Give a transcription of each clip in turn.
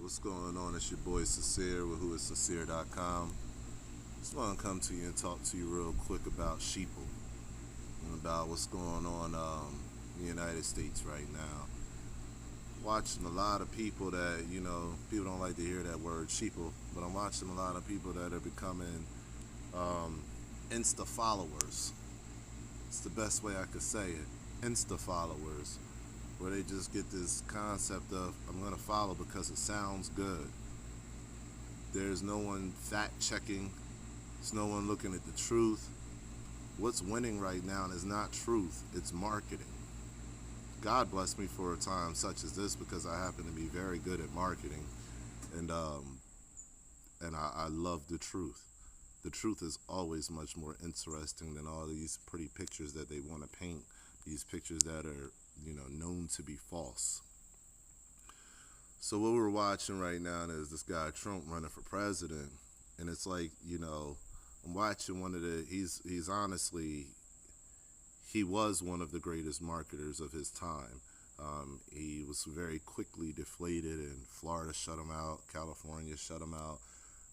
What's going on? It's your boy Sincere with whoissincere.com. Just want to come to you and talk to you real quick about Sheeple and about what's going on in the United States right now. Watching a lot of people that, people don't like to hear that word Sheeple, but I'm watching a lot of people that are becoming Insta followers. It's the best way I could say it. Insta followers, where they just get this concept of I'm going to follow because it sounds good. There's no one fact checking. There's no one looking at the truth. What's winning right now is not truth, it's marketing. God bless me for a time such as this because I happen to be very good at marketing, and I love the truth. The truth is always much more interesting than all these pretty pictures that they want to paint. These pictures that are, known to be false. So what we're watching right now is this guy Trump running for president, and it's like, I'm watching one of the. He's honestly, he was one of the greatest marketers of his time. He was very quickly deflated, and Florida shut him out, California shut him out.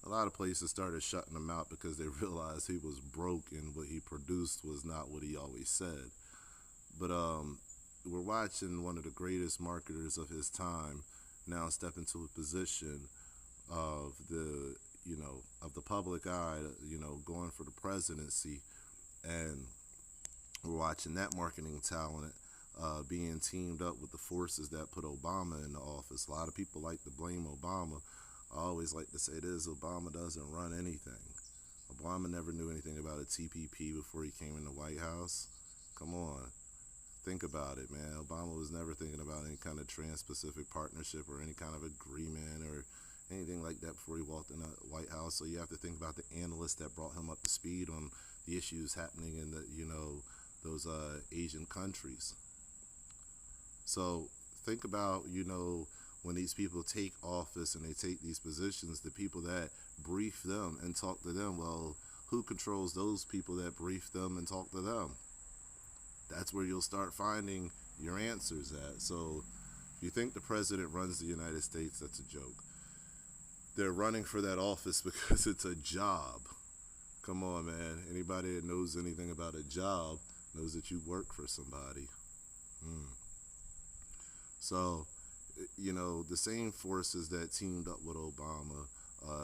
A lot of places started shutting him out because they realized he was broke and what he produced was not what he always said. But we're watching one of the greatest marketers of his time now step into a position of the public eye, going for the presidency, and we're watching that marketing talent being teamed up with the forces that put Obama in the office. A lot of people like to blame Obama. I always like to say this: Obama doesn't run anything. Obama never knew anything about a TPP before he came in the White House. Come on. Think about it, man. Obama was never thinking about any kind of trans-Pacific partnership or any kind of agreement or anything like that before he walked in the White House. So you have to think about the analysts that brought him up to speed on the issues happening in the, those Asian countries. So think about, when these people take office and they take these positions, the people that brief them and talk to them, well, who controls those people that brief them and talk to them? That's where you'll start finding your answers at. So if you think the president runs the United States, that's a joke. They're running for that office because it's a job. Come on, man. Anybody that knows anything about a job knows that you work for somebody. So, the same forces that teamed up with Obama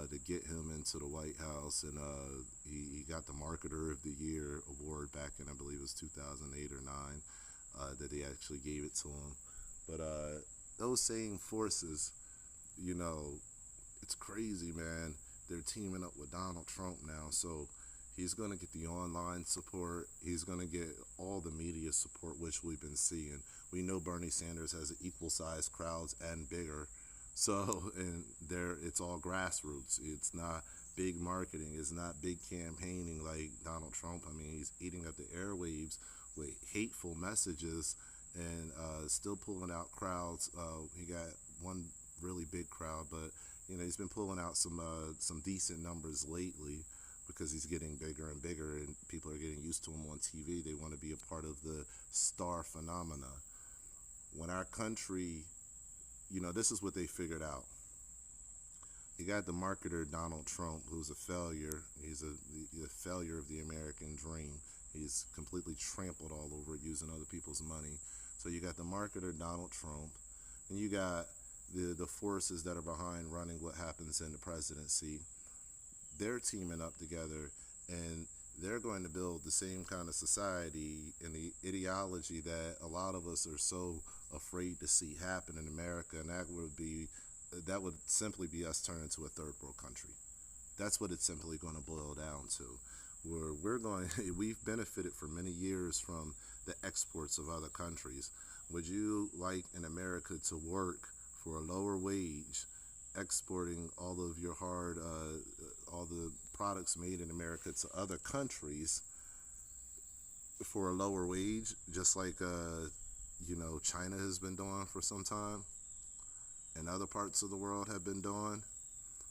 to get him into the White House, and he got the Marketer of the Year award back in, I believe it was 2008 or 9, that they actually gave it to him. But those same forces, it's crazy, man. They're teaming up with Donald Trump now, so he's going to get the online support. He's going to get all the media support, which we've been seeing. We know Bernie Sanders has equal-sized crowds and bigger. So, and it's all grassroots. It's not big marketing. It's not big campaigning like Donald Trump. I mean, he's eating up the airwaves with hateful messages and still pulling out crowds. He got one really big crowd, but he's been pulling out some decent numbers lately because he's getting bigger and bigger, and people are getting used to him on TV. They want to be a part of the star phenomena. When our country, this is what they figured out. You got the marketer Donald Trump, who's a failure. He's a failure of the American dream. He's completely trampled all over it using other people's money. So you got the marketer Donald Trump, and you got the forces that are behind running what happens in the presidency. They're teaming up together, and they're going to build the same kind of society and the ideology that a lot of us are so afraid to see happen in America, and that would simply be us turning into a third world country. That's what it's simply going to boil down to. Where we've benefited for many years from the exports of other countries. Would you like in America to work for a lower wage, exporting all of your all the products made in America to other countries for a lower wage, just like China has been doing for some time, and other parts of the world have been doing,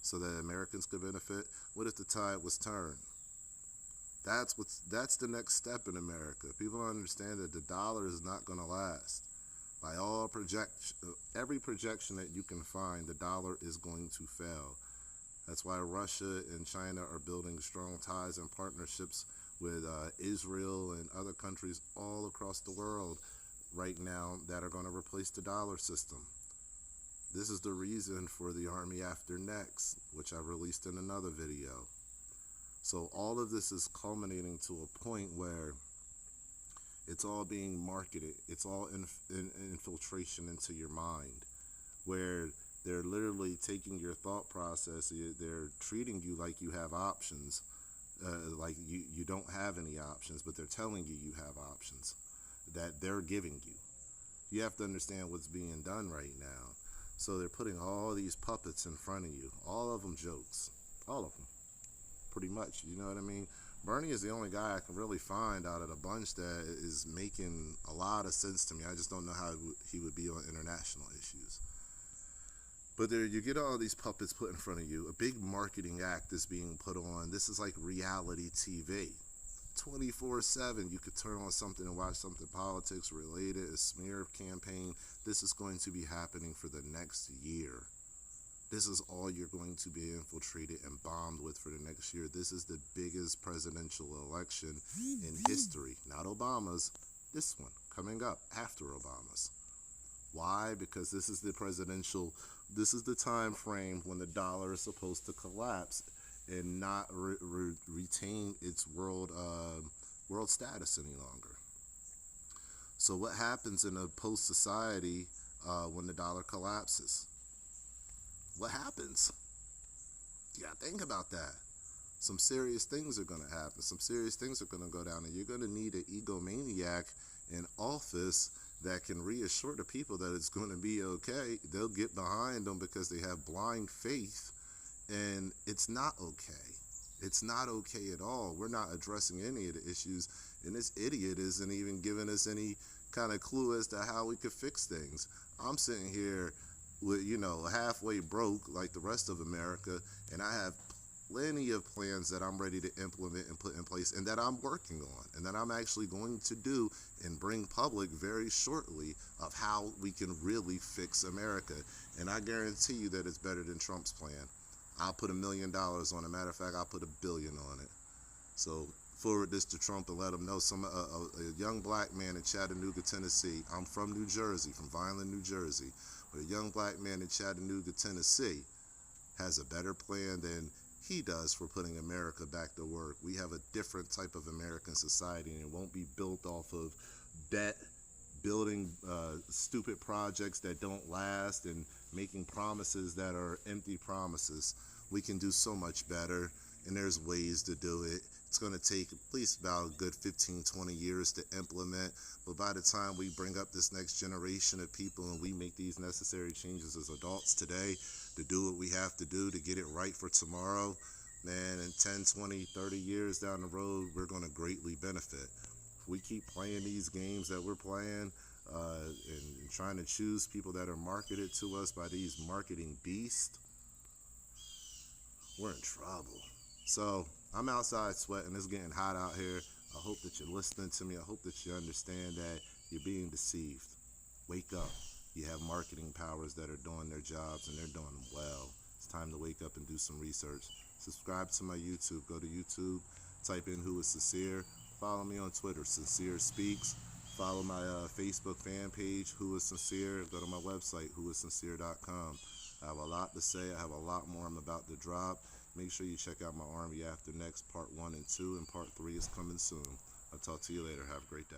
so that Americans could benefit? What if the tide was turned? That's the next step in America. People don't understand that the dollar is not going to last. By every projection that you can find, the dollar is going to fail. That's why Russia and China are building strong ties and partnerships with Israel and other countries all across the world right now that are going to replace the dollar system. This is the reason for the Army After Next, which I released in another video. So all of this is culminating to a point where it's all being marketed. It's all infiltration into your mind, where they're literally taking your thought process. They're treating you like you have options, like you don't have any options, but they're telling you you have options that they're giving you. You have to understand what's being done right now. So they're putting all these puppets in front of you, all of them jokes, all of them, pretty much, you know what I mean? Bernie is the only guy I can really find out of the bunch that is making a lot of sense to me. I just don't know how he would be on international issues. But there you get all these puppets put in front of you. A big marketing act is being put on. This is like reality TV. 24/7, you could turn on something and watch something politics related, a smear campaign. This is going to be happening for the next year. This is all you're going to be infiltrated and bombed with for the next year. This is the biggest presidential election in history. Not Obama's, this one coming up after Obama's. Why? Because this is the time frame when the dollar is supposed to collapse and not retain its world status any longer. So what happens in a post society when the dollar collapses? What happens? You gotta think about that. Some serious things are gonna happen. Some serious things are gonna go down, and you're gonna need an egomaniac in office that can reassure the people that it's gonna be okay. They'll get behind them because they have blind faith, and it's not okay. It's not okay at all. We're not addressing any of the issues, and this idiot isn't even giving us any kind of clue as to how we could fix things. I'm sitting here with, halfway broke like the rest of America, and I have plenty of plans that I'm ready to implement and put in place, and that I'm working on, and that I'm actually going to do and bring public very shortly of how we can really fix America. And I guarantee you that it's better than Trump's plan. I'll put $1 million on it. Matter of fact, I'll put $1 billion on it. So forward this to Trump and let him know a young black man in Chattanooga, Tennessee. I'm from New Jersey, from Vineland, New Jersey. But a young black man in Chattanooga, Tennessee has a better plan than he does for putting America back to work. We have a different type of American society, and it won't be built off of debt, building stupid projects that don't last, and making promises that are empty promises. We can do so much better, and there's ways to do it. It's going to take at least about a good 15, 20 years to implement, but by the time we bring up this next generation of people and we make these necessary changes as adults today to do what we have to do to get it right for tomorrow, man, in 10, 20, 30 years down the road, we're going to greatly benefit. If we keep playing these games that we're playing and trying to choose people that are marketed to us by these marketing beasts, we're in trouble. So I'm outside sweating. It's getting hot out here. I hope that you're listening to me. I hope that you understand that you're being deceived. Wake up. You have marketing powers that are doing their jobs, and they're doing them well. It's time to wake up and do some research. Subscribe to my YouTube. Go to YouTube, type in Who is Sincere. Follow me on Twitter, Sincere Speaks. Follow my Facebook fan page, Who is Sincere. Go to my website, whoissincere.com. I have a lot to say. I have a lot more I'm about to drop. Make sure you check out my Army After Next Part 1 and 2, and Part 3 is coming soon. I'll talk to you later. Have a great day.